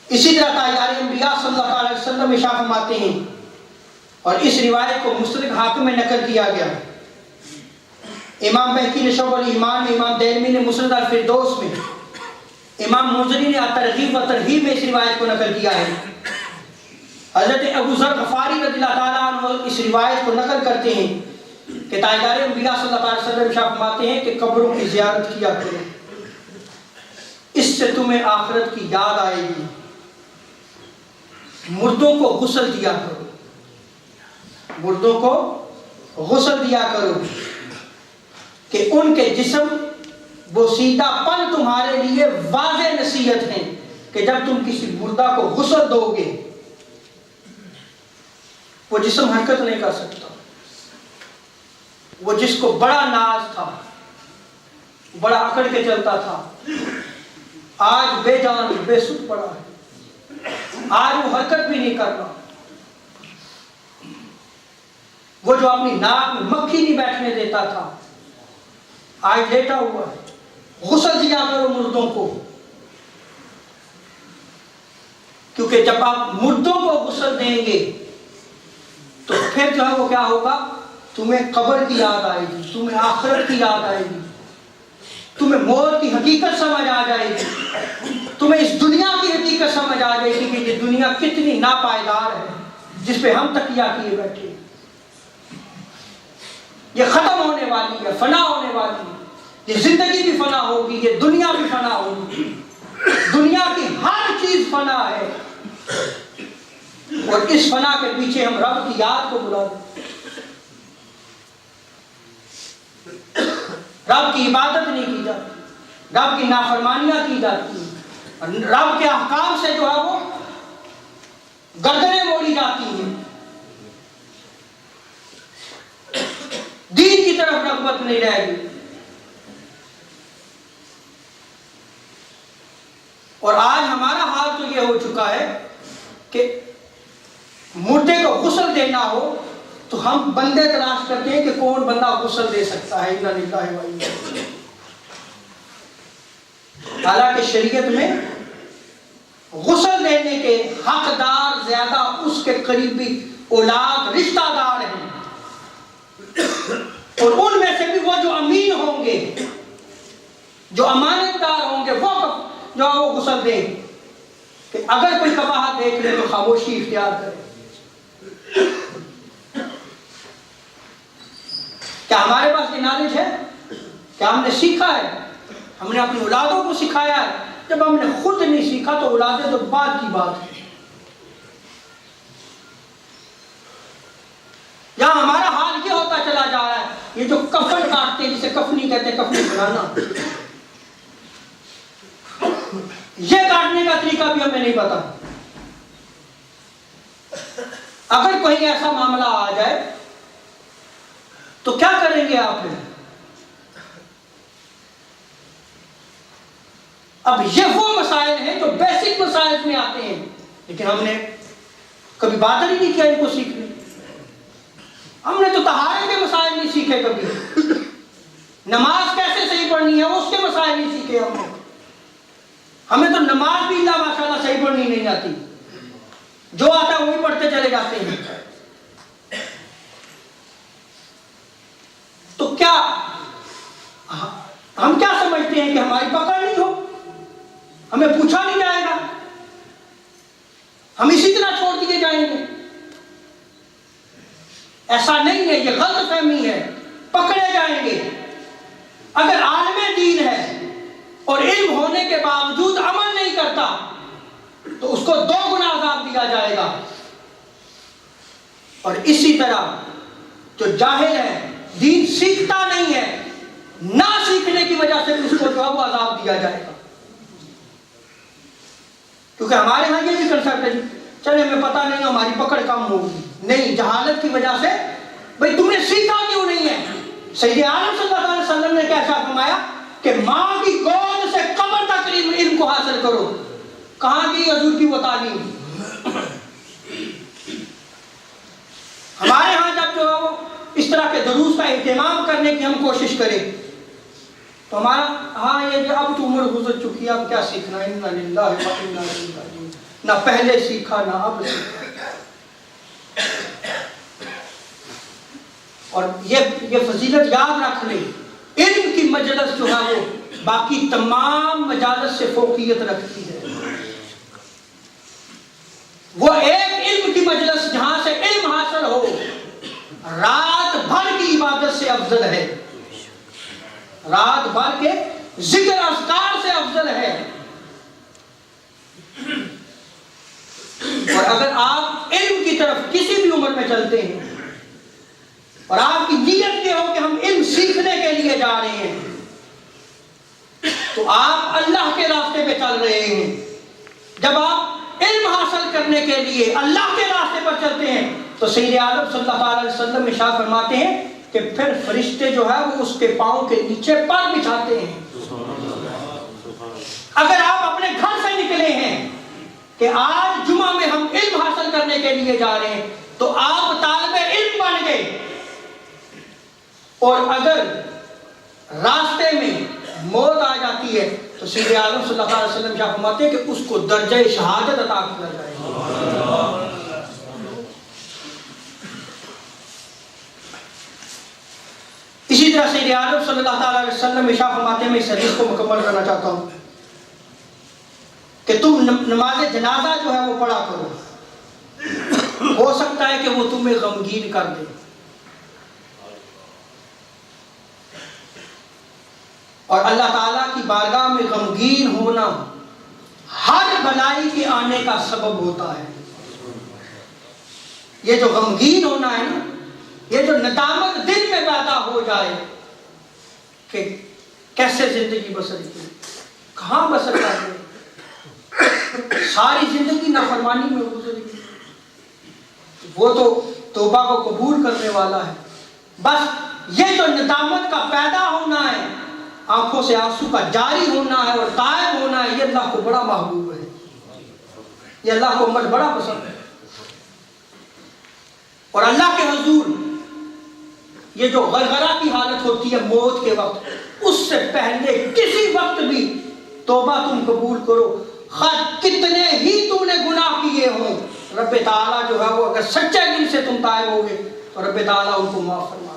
اسی طرح تاجدار انبیاء صلی اللہ علیہ وسلم ارشاد فرماتے ہیں، اور اس روایت کو مستدرک حاکم میں نقل کیا گیا، امام بہقی نے شعب الایمان میں، امام دارمی نے مسند الفردوس میں، امام منذری نے الترغیب و ترہیب میں اس روایت کو نقل کیا ہے۔ حضرت ابو ذر غفاری رضی اللہ تعالیٰ عنہ اس روایت کو نقل کرتے ہیں کہ تاجدار انبیاء صلی اللہ علیہ وسلم ارشاد فرماتے ہیں کہ قبروں کی زیارت کیا کرو، اس سے تمہیں آخرت کی یاد آئے گی۔ مردوں کو غسل دیا کرو، مردوں کو غسل دیا کرو کہ ان کے جسم بوسیدہ پن تمہارے لیے واضح نصیحت ہے کہ جب تم کسی مردہ کو غسل دو گے وہ جسم حرکت نہیں کر سکتا، وہ جس کو بڑا ناز تھا، بڑا اکڑ کے چلتا تھا، آج بے جان بے سود پڑا ہے، آج وہ حرکت بھی نہیں کر رہا، وہ جو اپنی ناک میں مکھی نہیں بیٹھنے دیتا تھا آج لیٹا ہوا ہے۔ غسل دیا کرو مردوں کو، کیونکہ جب آپ مردوں کو غسل دیں گے تو پھر جو ہے وہ کیا ہوگا، تمہیں قبر کی یاد آئے گی، تمہیں آخرت کی یاد آئے گی، تمہیں موت کی حقیقت سمجھ آ جائے گی، تمہیں اس دنیا کی حقیقت سمجھ آ جائے گی کہ یہ دنیا کتنی ناپائیدار ہے جس پہ ہم تکیہ کیے بیٹھے، یہ ختم ہونے والی ہے، فنا ہونے والی ہے، یہ زندگی بھی فنا ہوگی، یہ دنیا بھی فنا ہوگی، دنیا کی ہر چیز فنا ہے، اور اس فنا کے پیچھے ہم رب کی یاد کو بلا دیں، رب کی عبادت نہیں کی جاتی، رب کی نافرمانیاں کی جاتی ہیں، رب کے احکام سے جو ہے وہ گردنیں موڑی جاتی ہیں، دین کی طرف رغبت نہیں رہے گی۔ اور آج ہمارا حال تو یہ ہو چکا ہے کہ مردے کو غسل دینا ہو تو ہم بندے تلاش کرتے ہیں کہ کون بندہ غسل دے سکتا ہے، انا للہ و انا الیہ۔ حالانکہ شریعت میں غسل دینے کے حقدار زیادہ اس کے قریبی اولاد رشتہ دار ہیں، اور ان میں سے بھی وہ جو امین ہوں گے، جو امانت دار ہوں گے، وہ جو وہ غسل دیں، کہ اگر کوئی قباحت دیکھ لے تو خاموشی اختیار کرے۔ کیا ہمارے پاس یہ نالج ہے؟ کیا ہم نے سیکھا ہے؟ ہم نے اپنی اولادوں کو سکھایا ہے؟ جب ہم نے خود نہیں سیکھا تو اولادیں تو بعد کی بات ہے۔ یہاں ہمارا حال یہ ہوتا چلا جا رہا ہے، یہ جو کفن کاٹتے ہیں، جسے کفنی کہتے ہیں، کفنی بنانا، یہ کاٹنے کا طریقہ بھی ہمیں نہیں پتا۔ اگر کوئی ایسا معاملہ آ جائے تو کیا کریں گے آپ؟ اب یہ وہ مسائل ہیں جو بیسک مسائل میں آتے ہیں، لیکن ہم نے کبھی بات ہی نہیں کیا ان کو سیکھنے۔ ہم نے تو طہارت کے مسائل نہیں سیکھے کبھی، نماز کیسے صحیح پڑھنی ہے اس کے مسائل نہیں سیکھے ہم نے۔ ہمیں تو نماز بھی اللہ ماشاءاللہ صحیح پڑھنی نہیں آتی، جو آتا ہے وہی پڑھتے چلے جاتے ہیں۔ تو کیا ہم کیا سمجھتے ہیں کہ ہماری پکڑ نہیں ہو، ہمیں پوچھا نہیں جائے گا، ہم اسی طرح چھوڑ دیے جائیں گے؟ ایسا نہیں ہے، یہ غلط فہمی ہے، پکڑے جائیں گے۔ اگر عالم دین ہے اور علم ہونے کے باوجود عمل نہیں کرتا تو اس کو 2 گنا عذاب دیا جائے گا، اور اسی طرح جو جاہل ہے، دین سیکھتا نہیں ہے، نہ سیکھنے کی وجہ سے اس کو جو ہے وہ عذاب دیا جائے گا۔ کیونکہ ہمارے ہاں یہ بھی کنسپٹ ہے، چلے ہمیں پتہ نہیں ہماری پکڑ کم ہوگی، نہیں، جہالت کی وجہ سے۔ بھئی تم نے سیکھا کیوں نہیں ہے؟ سید عالم صلی اللہ علیہ وسلم نے کیا ارشاد فرمایا کہ ماں کی گود سے قبر تک علم کو حاصل کرو۔ کہاں کی حضور کی وہ تعلیم؟ ہمارے ہاں جب جو ہے وہ اس طرح کے دروس کا اہتمام کرنے کی ہم کوشش کریں تو ہمارا ہاں یہ کہ اب تو عمر گزر چکی ہے، اب کیا سیکھنا، انا للہ و انا الیہ راجعون، نہ پہلے سیکھا نہ اب سیکھا۔ اور یہ فضیلت یاد رکھ لیں، علم کی مجلس جو ہے وہ باقی تمام مجالس سے فوقیت رکھتی ہے۔ وہ ایک علم کی مجلس جہاں سے علم حاصل ہو رات بھر کی عبادت سے افضل ہے، رات بھر کے ذکر اذکار سے افضل ہے۔ اور اگر آپ علم کی طرف کسی بھی عمر میں چلتے ہیں اور آپ کی نیت یہ ہو کہ ہم علم سیکھنے کے لیے جا رہے ہیں، تو آپ اللہ کے راستے پہ چل رہے ہیں۔ جب آپ علم حاصل کرنے کے لیے اللہ کے راستے پر چلتے ہیں تو سید عالم صلی اللہ علیہ وسلم ارشاد فرماتے ہیں کہ پھر فرشتے جو ہے وہ اس کے پاؤں کے نیچے پر بچھاتے ہیں۔ اگر آپ اپنے گھر سے نکلے ہیں کہ آج جمعہ میں ہم علم حاصل کرنے کے لیے جا رہے ہیں تو آپ طالب علم بن گئے، اور اگر راستے میں موت آ جاتی ہے تو سید عالم صلی اللہ علیہ وسلم کیا فرماتے ہیں کہ اس کو درجہ شہادت عطا کیا جائے گا۔ اسی طرح سید عالم صلی اللہ علیہ وسلم ارشاد فرماتے ہیں، میں اس حدیث کو مکمل کرنا چاہتا ہوں کہ تم نماز جنازہ جو ہے وہ پڑھا کرو، ہو سکتا ہے کہ وہ تمہیں غمگین کر دے۔ اور اللہ تعالیٰ کی بارگاہ میں غمگین ہونا ہر بلائی کے آنے کا سبب ہوتا ہے۔ یہ جو غمگین ہونا ہے نا، یہ جو ندامت دل میں پیدا ہو جائے کہ کیسے زندگی بسر کی، کہاں بسر کرتے، ساری زندگی نافرمانی میں گزر گئی، وہ تو توبہ کو قبول کرنے والا ہے۔ بس یہ جو ندامت کا پیدا ہونا ہے، آنکھوں سے آنسو کا جاری ہونا ہے اور غائب ہونا ہے، یہ اللہ کو بڑا محبوب ہے، یہ اللہ کو عمل بڑا پسند ہے۔ اور اللہ کے حضور یہ جو غرغرہ کی حالت ہوتی ہے موت کے وقت، اس سے پہلے کسی وقت بھی توبہ تم قبول کرو، خواہ کتنے ہی تم نے گناہ کیے ہوں، رب تعالیٰ جو ہے وہ اگر سچے دل سے تم تائب ہوگے تو رب تعالیٰ ان کو معاف فرما